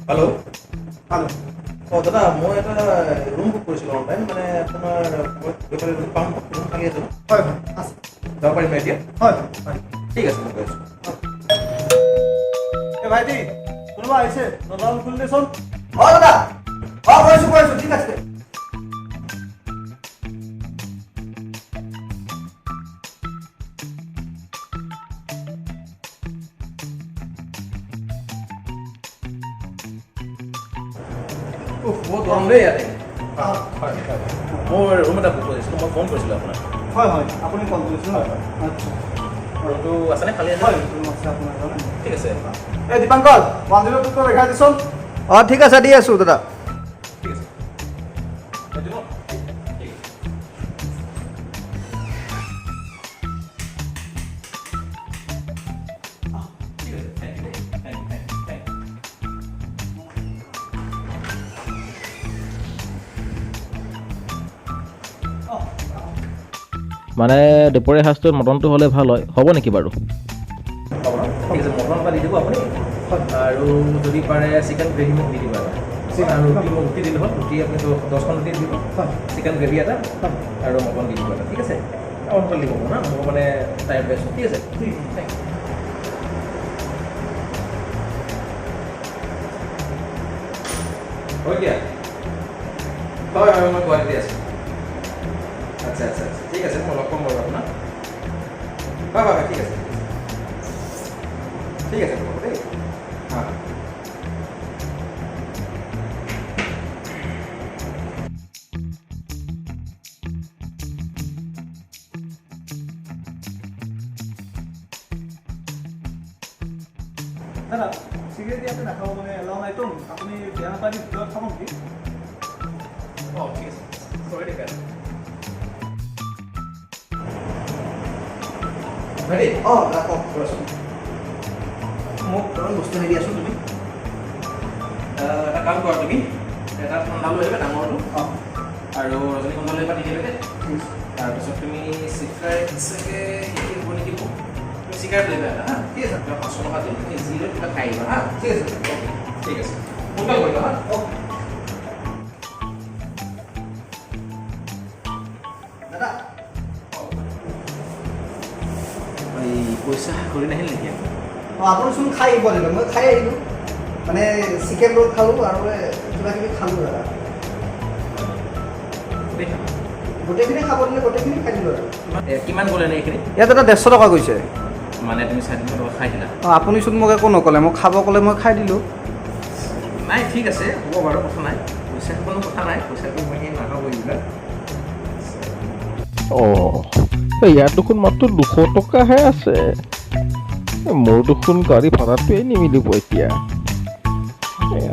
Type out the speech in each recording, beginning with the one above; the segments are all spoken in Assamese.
হেল্ল' হেল্ল' অঁ দাদা মই এটা ৰুম বুক কৰিছিলোঁ অনলাইন মানে আপোনাৰ মই ৰুম পাম ৰুম খালি আছে হয় হয় আছে যাব পাৰিম এতিয়া হয় হয় ঠিক আছে মই গৈ আছোঁ এই ভাইটি কোনোবা আহিছে দৰ্জাখন খুলি দেচোন অঁ দাদা অঁ কৰিছোঁ ঠিক আছে বহুত গৰম দেই ইয়াতে হয় মোৰ ৰুম এটা বুক কৰিছিলোঁ মই ফোন কৰিছিলোঁ আপোনাক হয় হয় আপুনি কল কৰিছে হয় হয় আচ্ছা ৰুমটো আছেনে খালী আছে হয় ৰুম আছে আপোনাৰ কাৰণে ঠিক আছে এই দীপাংকৰ 102 ৰেখাই দিচোন অঁ ঠিক আছে দি আছোঁ দাদা ঠিক আছে এইটো ন? ঠিক আছে ঠিক আছে থেংক ইউ মানে দুপৰীয়া সাজটোত মটনটো হ'লে ভাল হয় হ'ব নেকি বাৰু হ'ব ন ঠিক আছে মটন এটা দি দিব আপুনি আৰু যদি পাৰে চিকেন গ্ৰেভি মোক দি দিব এটা আৰু ৰুটি মোক ৰুটি দিলে হ'ল ৰুটি আপুনি 10খন ৰুটি দিব চিকেন গ্ৰেভি এটা আৰু মটন দি দিব এটা ঠিক আছে সোনকালে দিব না মোৰ মানে টাইম পাইছোঁ ঠিক আছে ঠিক থেংক ইউ হয় দিয়া হয় হয় মই গুৱাহাটীতে আছোঁ আচ্ছা আচ্ছা আচ্ছা ঠিক আছে মই লগ পাম বাৰু আপোনাক হয় হয় হয় ঠিক আছে ঠিক আছে হ'ব দেই হয় দাদা চিগাৰেট ইয়াতে নাখাব মানে এলাও নাইতো আপুনি বেয়া নাপায় ভিতৰত খাব নেকি অঁ ঠিক আছে চৰি দেই হেৰি অঁ দাদা কওক ৰচোন মোক অলপ বস্তু হেৰি আছোঁ তুমি এটা কাম কৰা তুমি এটা ঠাণ্ডা লৈ আহিবা ডাঙৰটো অঁ আৰু ৰজনীগন্ধা লৈ আহিবা নিদিয়াকৈ তাৰপিছত তুমি চিগাৰেট চাগে হেৰি হ'ব নেকি মোক তুমি চিগাৰেট লৈ আহিবা হা ঠিক আছে কিবা 500 টকা দিম তুমি যি লৈ কিবা খাই আহিবা হা ঠিক আছে অ'কে ঠিক আছে সোনকালে কৰিবা হা অ'কে দাদা এই পইচা কৰি নাহিল নেকি অঁ আপুনিচোন খাই আহিব লাগিব মই খাই আহিলোঁ মানে চিকেন ৰোল খালোঁ আৰু কিবা কিবি খালোঁ দাদা গোটেইখিনি খাব দিলে গোটেইখিনি খাই দিলোঁ আৰু কিমান গ'লে নে এইখিনি ইয়াত দাদা 150 টকা গৈছে মানে তুমি 350 টকা খাই দিলা অঁ আপুনিচোন মোক একো নক'লে মোক খাব ক'লে মই খাই দিলোঁ নাই ঠিক আছে হ'ব বাৰু কথা নাই পইচা কোনো কথা নাই পইচাটো মই সেই নাখাব এইবিলাক অঁ ইয়াত দেখোন মাত্ৰ 200 টকাহে আছে মোৰ দেখোন গাড়ী ভাড়াটোৱে নিমিলিব এতিয়া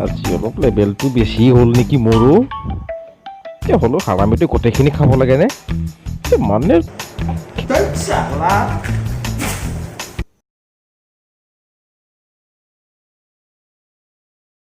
আজি অলপ লেবেলটো বেছি হ'ল নেকি মোৰো এতিয়া হ'লেও হাৰামিটো গোটেইখিনি খাব লাগেনে মানে চালা